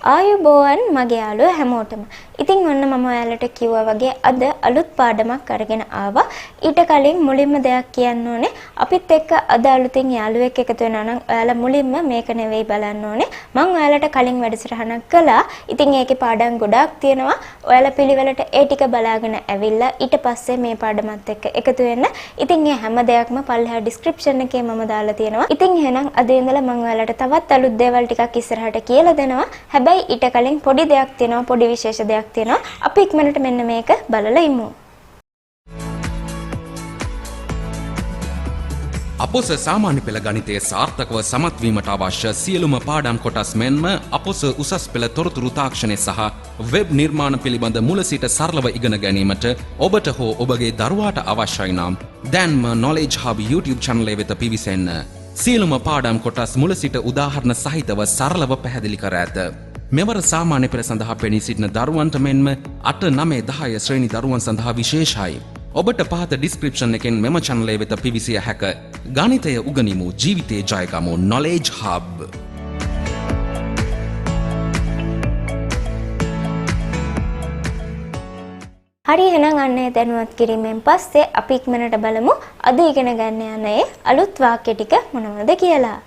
ආයුබෝවන් මගේ යාළුවෝ හැමෝටම. ඉතින් ඔන්න මම ඔයාලට කිව්වා වගේ අද අලුත් පාඩමක් අරගෙන ආවා. ඊට කලින් මුලින්ම දෙයක් කියන්න ඕනේ. අපිත් එක්ක අද අලුතින් යාළුවෙක් එකතු වෙනවා නම් ඔයාලා මුලින්ම මේක නෙවෙයි බලන්න ඕනේ. මම ඔයාලට කලින් වැඩසටහනක් කළා. ඉතින් ඒකේ පාඩම් ගොඩාක් තියෙනවා. ඔයාලා පිළිවෙලට ඒ ටික බලාගෙන ඇවිල්ලා ඊට පස්සේ මේ පාඩමත් එක්ක එකතු වෙන්න. ඉතින් මේ හැම දෙයක්ම පල්ලෙහා ඩිස්ක්‍රිප්ෂන් එකේ මම දාලා තියෙනවා. ඉතින් එහෙනම් අද ඉඳලා මම ඔයාලට තවත් අලුත් දේවල් ටිකක් ඉස්සරහට කියලා දෙනවා. හැබැයි ඊට කලින් පොඩි දෙයක් තියෙනවා, පොඩි විශේෂ දෙයක් තියෙනවා. අපි ඉක්මනට මෙන්න මේක බලලා ඉමු. අපොස සාමාන්‍ය පෙළ ගණිතයේ සාර්ථකව සමත් වීමට අවශ්‍ය සියලුම පාඩම් කොටස් මෙන්ම අපොස උසස් පෙළ තොරතුරු තාක්ෂණය සහ වෙබ් නිර්මාණ පිළිබඳ මුල සිට සරලව ඉගෙන ගැනීමට ඔබට හෝ ඔබගේ දරුවාට අවශ්‍යයි නම් දැන්ම Knowledge Hub YouTube channel වෙත පිවිසෙන්න. සියලුම පාඩම් කොටස් මුල සිට උදාහරණ සහිතව සරලව පැහැදිලි කර ඇත. මෙවර සාමාන්‍ය පෙළ සඳහා පෙනී සිටින දරුවන්ට මෙන්ම 8, 9, 10 ශ්‍රේණි දරුවන් සඳහා විශේෂයි. ඔබට පහත ඩිස්ක්‍රිප්ෂන් එකෙන් මෙම channel වෙත පිවිසිය හැක. ගණිතය උගනිමු, ජීවිතේ ජයගමු. Knowledge Hub. හරි එහෙනම් අන්නේ දැනුවත් කිරීමෙන් පස්සේ අපි ඉක්මනට බලමු අද ඉගෙන ගන්න යන්නේ අලුත් වාක්‍ය ටික මොනවද කියලා.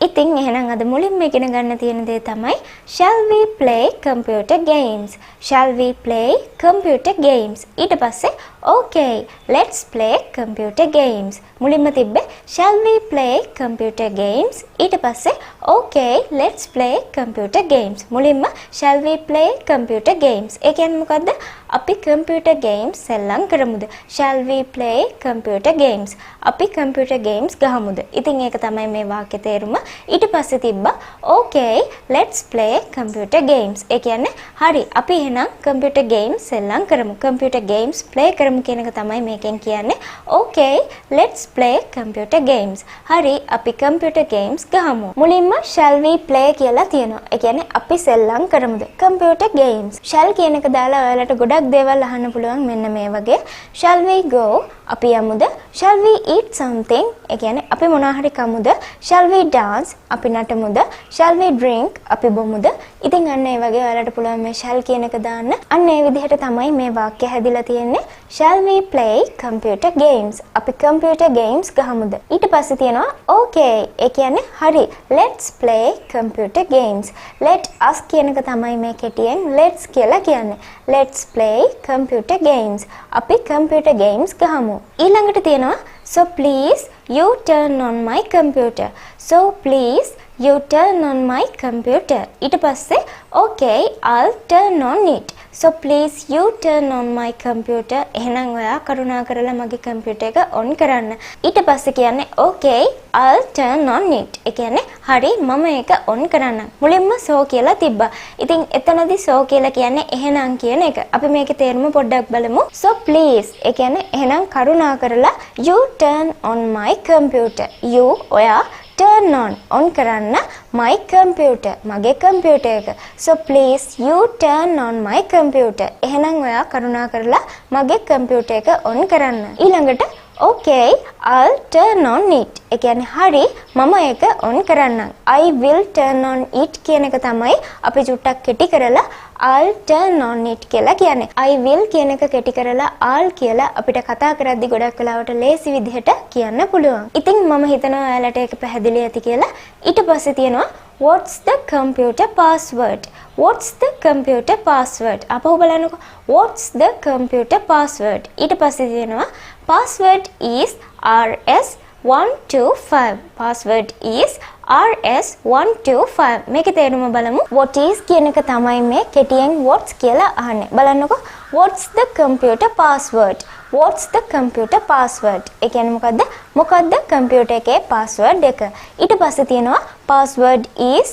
ඉතින් එහෙනම් අද මුලින්ම ඉගෙන ගන්න තියෙන දේ තමයි shall we play computer games? Shall we play computer games? ඊට පස්සේ okay, let's play computer games. මුලින්ම තිබ්බේ shall we play computer games? ඊට පස්සේ okay, let's play computer games. මුලින්ම shall we play computer games? ඒ කියන්නේ මොකද්ද? අපි computer games සෙල්ලම් කරමුද? Shall we play computer games? අපි computer games ගහමුද? ඉතින් ඒක තමයි මේ වාක්‍ය තේරුම. ඊට පස්සේ තිබ්බා okay, let's play computer games. ඒ කියන්නේ හරි අපි එහෙනම් computer games සෙල්ලම් කරමු. computer games play කරමු කියන එක තමයි මේකෙන් කියන්නේ. okay, let's play computer games. හරි අපි computer games ගහමු. මුලින්ම shall we play කියලා තියෙනවා. ඒ කියන්නේ අපි සෙල්ලම් කරමුද? computer games. shall කියන එක දාලා ඔයාලට ගොඩක් දේවල් අහන්න පුළුවන් මෙන්න මේ වගේ. shall we go? අපි යමුද? shall we eat something? ඒ කියන්නේ අපි මොනවා හරි කමුද? shall we dance? අපි නටමුද? shall we drink? අපි බොමුද? ඉතින් අන්න ඒ වගේ ඔයාලට පුළුවන් මේ shall කියන එක දාන්න. අන්න ඒ විදිහට තමයි මේ වාක්‍ය හැදිලා තියෙන්නේ. shall we play computer games? අපි computer games ගහමුද? ඊට පස්සේ තියෙනවා okay. ඒ කියන්නේ හරි let's play computer games. let us කියන එක තමයි මේ කෙටියෙන් let's කියලා කියන්නේ. let's play computer games. අපි computer games ගහමු. ඊළඟට තියෙනවා so please you turn on my computer. so please you turn on my computer. ඊට පස්සේ okay, I'll turn on it. so please you turn on my computer. එහෙනම් ඔයා කරුණා කරලා මගේ කම්පියුටර් එක on කරන්න. ඊට පස්සේ කියන්නේ okay, I'll turn on it. ඒ කියන්නේ හරි මම ඒක on කරන්න. මුලින්ම so කියලා තිබ්බා. ඉතින් එතනදී so කියලා කියන්නේ එහෙනම් කියන එක. අපි මේකේ තේරුම පොඩ්ඩක් බලමු. so please ඒ කියන්නේ එහෙනම් කරුණා කරලා you turn on my computer. you ඔයා turn on කරන්න my computer මගේ කම්පියුටර් එක. so please you turn on my computer. එහෙනම් ඔයා කරුණා කරලා මගේ කම්පියුටර් එක on කරන්න. ඊළඟට okay, I'll turn on it. ඒ කියන්නේ හරි මම ඒක on කරන්නම්. I will turn on it කියන එක තමයි අපි චුට්ටක් කෙටි කරලා I'll turn on it කියලා කියන්නේ. I will කියන එක කෙටි කරලා I'll කියලා අපිට කතා කරද්දි ගොඩක් වෙලාවට ලේසි විදිහට කියන්න පුළුවන්. ඉතින් මම හිතනවා ඔයාලට ඒක පැහැදිලි ඇති කියලා. ඊට පස්සේ තියෙනවා what's the computer password? what's the computer password? අපහු බලන්නකෝ. what's the computer password? ඊට පස්සේ තියෙනවා password is rs125. password is rs125. මේකේ තේරුම බලමු. what is කියන එක තමයි මේ කෙටියෙන් what's කියලා අහන්නේ. බලන්නකෝ. what's the computer password? what's the computer password? ඒ කියන්නේ මොකද්ද? මොකද්ද කම්පියුටර් එකේ password එක? ඊට පස්සේ තියෙනවා password is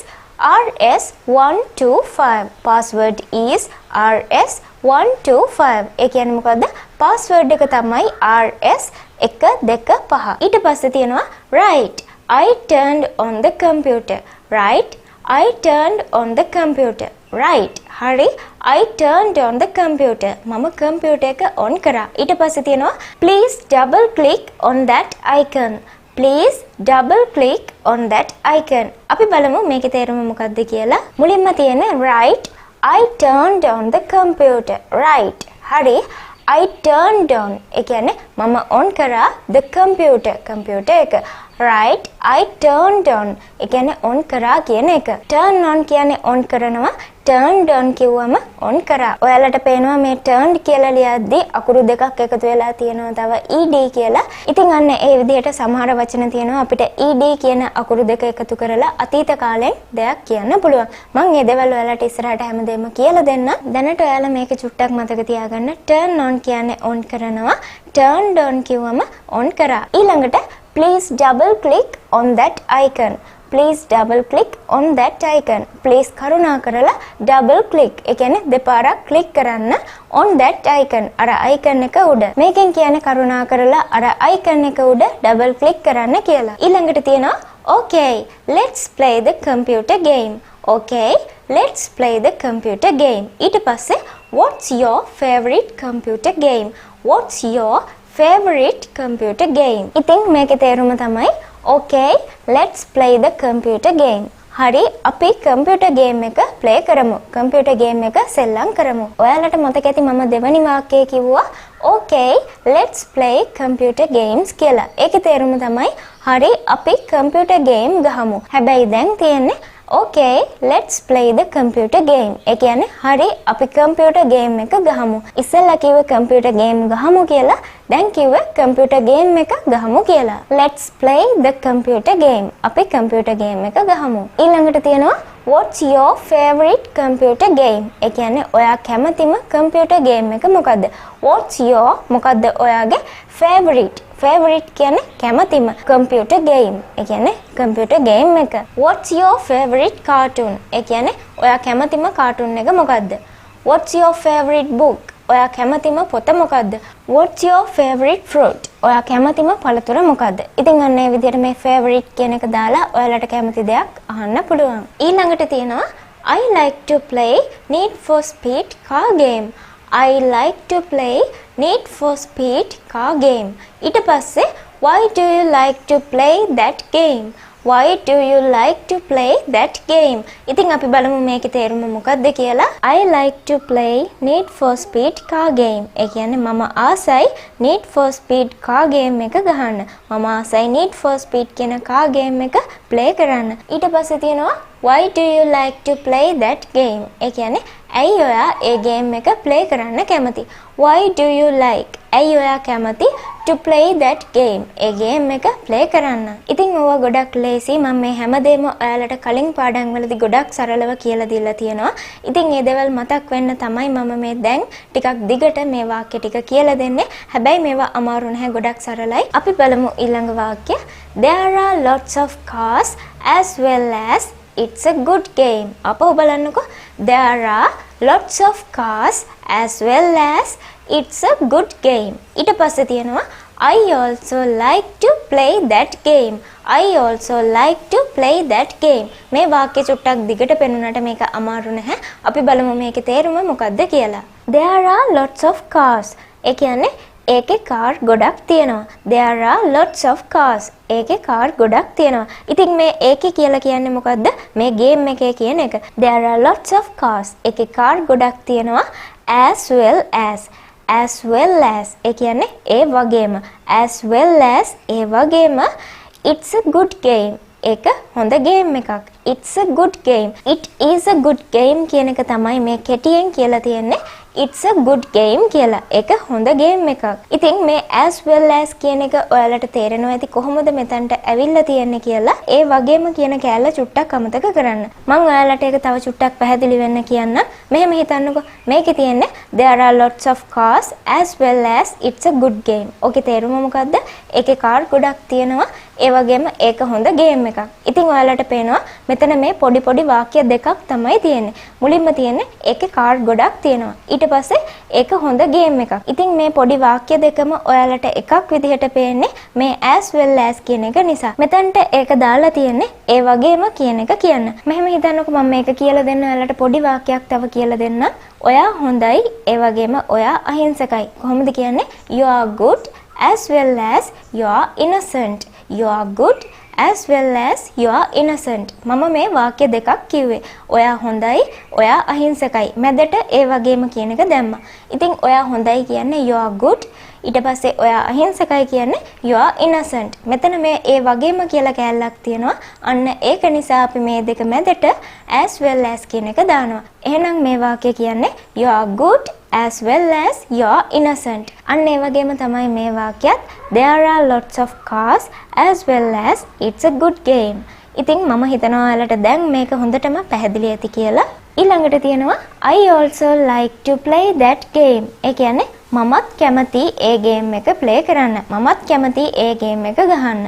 rs125. password is rs125. ඒ කියන්නේ මොකද්ද? password එක තමයි rs125. ඊට පස්සේ තියෙනවා right. I turned on the computer. right. I turned on the computer. right. හරි I turned on the computer. මම කම්පියුටර් එක on කරා. ඊට පස්සේ තියෙනවා please double click on that icon. Please double click on that icon. අපි බලමු මේකේ තේරුම මොකක්ද කියලා. මුලින්ම තියෙන right I turned on the computer. Right. හරි. I turned on. ඒ කියන්නේ මම on කරා the computer එක. Right. I turned on. ඒ කියන්නේ on කරා කියන එක. Turn on කියන්නේ on කරනවා. Turned on කිව්වම on කරා. ඔයාලට පේනවා මේ turned කියලා ලියද්දී අකුරු දෙකක් එකතු වෙලා තියෙනවා තව ed කියලා. ඉතින් අන්න ඒ විදිහට සමහර වචන තියෙනවා අපිට ed කියන අකුරු දෙක එකතු කරලා අතීත කාලෙන් දෙයක් කියන්න පුළුවන්. මම මේ දේවල් ඔයාලට ඉස්සරහට හැමදේම කියලා දෙන්න. දැනට ඔයාලා මේක චුට්ටක් මතක තියාගන්න. turn on කියන්නේ on කරනවා. turned on කිව්වම on කරා. ඊළඟට please double click on that icon. Please double click on that icon. Please කරුණා කරලා double click. ඒ කියන්නේ දෙපාරක් click කරන්න on that icon. අර icon එක උඩ. මේකෙන් කියන්නේ කරුණා කරලා අර icon එක උඩ double click කරන්න කියලා. ඊළඟට තියෙනවා okay, let's play the computer game. Okay, let's play the computer game. ඊට පස්සේ what's your favorite computer game? What's your favorite computer game? ඉතින් මේකේ තේරුම තමයි okay, let's play the computer game. හරි අපි computer game එක play කරමු. computer game එක සෙල්ලම් කරමු. ඔයාලට මතක ඇති මම දෙවනි වාක්‍යය කිව්වා okay, let's play computer games කියලා. ඒකේ තේරුම තමයි හරි අපි computer game ගහමු. හැබැයි දැන් තියෙන්නේ okay, let's play the computer game. ඒ කියන්නේ හරි අපි computer game එක ගහමු. ඉස්සෙල්ලා කිව්වේ computer game ගහමු කියලා. දැන් කිව්වේ computer game එක ගහමු කියලා. Let's play the computer game. අපි computer game එක ගහමු. ඊළඟට තියෙනවා what's your favorite computer game? ඒ කියන්නේ ඔයා කැමතිම computer game එක මොකද්ද? What's your මොකද්ද ඔයාගේ favorite? favorite කියන්නේ කැමතිම computer game. ඒ කියන්නේ computer game එක. What's your favorite cartoon? ඒ කියන්නේ ඔයා කැමතිම cartoon එක මොකද්ද? What's your favorite book? ඔයා කැමතිම පොත මොකද්ද? What's your favorite fruit? ඔයා කැමතිම පළතුර මොකද්ද? ඉතින් අන්න ඒ විදිහට මේ favorite කියන එක දාලා ඔයාලට කැමති දෙයක් අහන්න පුළුවන්. ඊළඟට තියෙනවා I like to play Need for Speed car game. I like to play Need for Speed car game. ඊට පස්සේ why do you like to play that game? Why do you like to play that game? ඉතින් අපි බලමු මේකේ තේරුම මොකක්ද කියලා. I like to play Need for Speed car game. ඒ කියන්නේ මම ආසයි Need for Speed car game එක ගහන්න. මම ආසයි Need for Speed කියන car game එක play කරන්න. ඊට පස්සේ තියෙනවා why do you like to play that game? ඒ කියන්නේ ඇයි ඔයා ඒ game එක play කරන්න කැමති? Why do you like? ඇයි ඔයා කැමති to play that game? A game එක play කරන්න. ඉතින් ඕවා ගොඩක් ලේසි. මම මේ හැමදේම ඔයාලට කලින් පාඩම් වලදී ගොඩක් සරලව කියලා දීලා තියෙනවා. ඉතින් මේ දේවල් මතක් වෙන්න තමයි මම මේ දැන් ටිකක් දිගට මේ වාක්‍ය ටික කියලා දෙන්නේ. හැබැයි මේවා අමාරු නැහැ, ගොඩක් සරලයි. අපි බලමු ඊළඟ වාක්‍ය. There are lots of cars as well as it's a good game. අපෝ බලන්නකෝ. There are lots of cars as well as it's a good game. ඊට පස්සේ තියෙනවා I also like to play that game. I also like to play that game. මේ වාක්‍ය චුට්ටක් දිගට පෙනුනට මේක අමාරු නැහැ. අපි බලමු මේකේ තේරුම මොකක්ද කියලා. There are lots of cars. ඒ කියන්නේ ඒකේ කාර් ගොඩක් තියෙනවා. There are lots of cars. ඒකේ කාර් ගොඩක් තියෙනවා. ඉතින් මේ ඒකේ කියලා කියන්නේ මොකද්ද? මේ ගේම් එකේ කියන එක. There are lots of cars. ඒකේ කාර් ගොඩක් තියෙනවා. As well as ඒ කියන්නේ ඒ වගේම. As well as ඒ වගේම it's a good game. ඒක හොඳ ගේම් එකක්. It's a good game. It is a good game කියන එක තමයි මේ කෙටියෙන් කියලා තියෙන්නේ. It's a good game කියලා. ඒක හොඳ ගේම් එකක්. ඉතින් මේ as well as කියන එක ඔයාලට තේරෙනවා ඇති කොහොමද මෙතනට ඇවිල්ලා තියෙන්නේ කියලා. ඒ වගේම කියන කෑල්ල චුට්ටක් අමතක කරන්න. මම ඔයාලට ඒක තව චුට්ටක් පැහැදිලි වෙන්න කියන්නම්. මෙහෙම හිතන්නකෝ. මේකේ තියෙන්නේ there are lots of cars as well as it's a good game. ඔකේ තේරුම මොකද්ද? ඒකේ කාර් ගොඩක් තියෙනවා. ඒ වගේම ඒක හොඳ ගේම් එකක්. ඉතින් ඔයාලට පේනවා මෙතන මේ පොඩි වාක්‍ය දෙකක් තමයි තියෙන්නේ. මුලින්ම තියෙන්නේ ඒකේ කාර් ගොඩක් තියෙනවා. ඊට පස්සේ ඒක හොඳ ගේම් එකක්. ඉතින් මේ පොඩි වාක්‍ය දෙකම ඔයාලට එකක් විදිහට පේන්නේ මේ as well as කියන එක නිසා. මෙතනට ඒක දාලා තියෙන්නේ ඒ වගේම කියන එක කියන්න. මෙහෙම හිතන්නකෝ මම මේක කියලා දෙන්න ඔයාලට පොඩි වාක්‍යයක් තව කියලා දෙන්න. ඔයා හොඳයි ඒ වගේම ඔයා අහිංසකයි. කොහොමද කියන්නේ? You are good as well as you are innocent. you are good as well as you are innocent. මම මේ වාක්‍ය දෙකක් කිව්වේ. ඔයා හොඳයි, ඔයා අහිංසකයි. මැදට ඒ වගේම කියන එක දැම්මා. ඉතින් ඔයා හොඳයි කියන්නේ you are good. ඊට පස්සේ ඔයා අහිංසකයි කියන්නේ you are innocent. මෙතන මේ ඒ වගේම කියලා කැලලක් තියෙනවා. අන්න ඒක නිසා අපි මේ දෙක මැදට as well as කියන එක දානවා. එහෙනම් මේ වාක්‍ය කියන්නේ you are good as well as you are innocent. අන්න ඒ වගේම තමයි මේ වාක්‍යයත් there are lots of cars as well as it's a good game. ඉතින් මම හිතනවා ඔයාලට දැන් මේක හොඳටම පැහැදිලි ඇති කියලා. ඊළඟට තියෙනවා I also like to play that game. ඒ කියන්නේ මමත් කැමති ඒ ගේම් එක ප්ලේ කරන්න. මමත් කැමති ඒ ගේම් එක ගහන්න.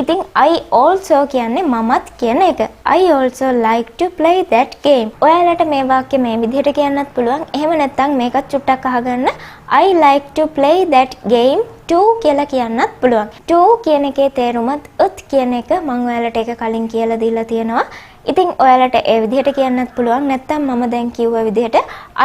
ඉතින් I also කියන්නේ මමත් කියන එක. I also like to play that game. ඔයාලට මේ වාක්‍ය මේ විදිහට කියන්නත් පුළුවන්. එහෙම නැත්නම් මේකත් චුට්ටක් අහගන්න. I like to play that game too කියලා කියන්නත් පුළුවන්. to කියන එකේ තේරුමත් උත් කියන එක මම ඔයාලට ඒක කලින් කියලා දීලා තියෙනවා. ඉතින් ඔයාලට ඒ විදිහට කියන්නත් පුළුවන්. නැත්නම් මම දැන් කිව්ව විදිහට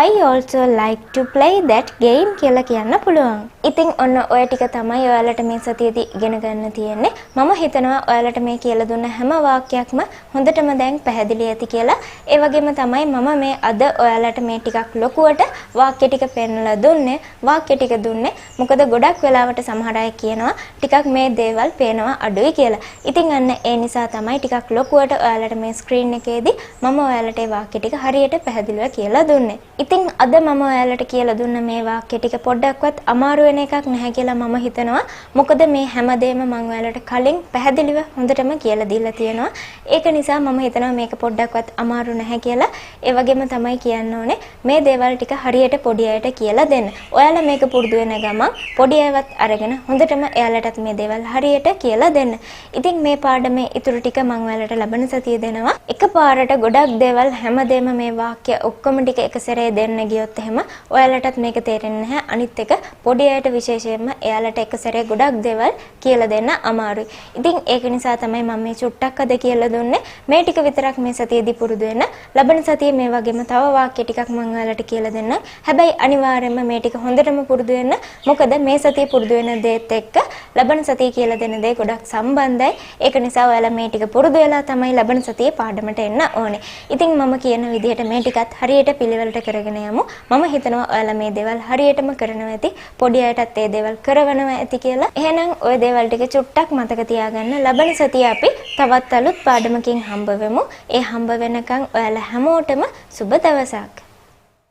I also like to play that game කියලා කියන්න පුළුවන්. ඉතින් ඔන්න ඔය ටික තමයි ඔයාලට මේ සතියේදී ඉගෙන ගන්න තියෙන්නේ. මම හිතනවා ඔයාලට මේ කියලා දුන්න හැම වාක්‍යයක්ම හොඳටම දැන් පැහැදිලි ඇති කියලා. ඒ වගේම තමයි මම මේ අද ඔයාලට මේ ටිකක් ලොකුවට වාක්‍ය ටික පෙන්නලා දුන්නේ. වාක්‍ය ටික දුන්නේ මොකද ගොඩක් වෙලාවට සමහර අය කියනවා ටිකක් මේ දේවල් පේනවා අඩුයි කියලා. ඉතින් අන්න ඒ නිසා තමයි ටිකක් ලොකුවට ඔයාලට මේ ස්ක්‍රීන් එකේදී මම ඔයාලට ඒ වාක්‍ය ටික හරියට පැහැදිලිව කියලා දුන්නේ. ඉතින් අද මම ඔයාලට කියලා දුන්න මේ වාක්‍ය ටික පොඩ්ඩක්වත් අමාරු වෙන එකක් නැහැ කියලා මම හිතනවා. මොකද මේ හැමදේම මම ඔයාලට කලින් පැහැදිලිව හොඳටම කියලා දීලා තියෙනවා. ඒක නිසා මම හිතනවා මේක පොඩ්ඩක්වත් අමාරු නැහැ කියලා. ඒ වගේම තමයි කියන්න ඕනේ මේ දේවල් ටික හරියට පොඩි අයට කියලා දෙන්න. ඔයාලා මේක පුරුදු වෙන ගමන් පොඩි අයවත් අරගෙන හොඳටම එයාලටත් මේ දේවල් හරියට කියලා දෙන්න. ඉතින් මේ පාඩමේ ඉතුරු ටික මම ඔයාලට ලබන සතියේ දෙනවා. එකපාරට ගොඩක් දේවල් හැමදේම මේ වාක්‍ය ඔක්කොම ටික එක සැරේ දෙන්න ගියොත් එහෙම ඔයාලටත් මේක තේරෙන්නේ නැහැ. අනිත් එක පොඩි අයට විශේෂයෙන්ම එයාලට එක සැරේ ගොඩක් දේවල් කියලා දෙන්න අමාරුයි. ඉතින් ඒක නිසා තමයි මම මේ චුට්ටක් අද කියලා දුන්නේ. මේ ටික විතරක් මේ සතියේදී පුරුදු වෙන්න. ලබන සතියේ මේ වගේම තව වාක්‍ය ටිකක් මම ඔයාලට කියලා දෙන්නම්. හැබැයි අනිවාර්යයෙන්ම මේ ටික හොඳටම පුරුදු වෙන්න. මොකද මේ සතියේ පුරුදු වෙන දේත් එක්ක ලබන සතියේ කියලා දෙන දේ ගොඩක් සම්බන්ධයි. ඒක නිසා ඔයාලා මේ ටික පුරුදු වෙලා තමයි ලබන සතියේ පාඩමට එන්න ඕනේ. ඉතින් මම කියන විදිහට මේ ටිකත් හරියට පිළිවෙලට කරගෙන යමු. මම හිතනවා ඔයාලා මේ දේවල් හරියටම කරනවා ඇති. පොඩි අයටත් ඒ දේවල් කරවනවා ඇති කියලා. එහෙනම් ওই දේවල් ටික චුට්ටක් මතක තියාගන්න. ලබන සතියේ අපි තවත් අලුත් පාඩමකින් හම්බ වෙමු. ඒ හම්බ වෙනකන් ඔයාලා හැමෝටම සුබ දවසක්.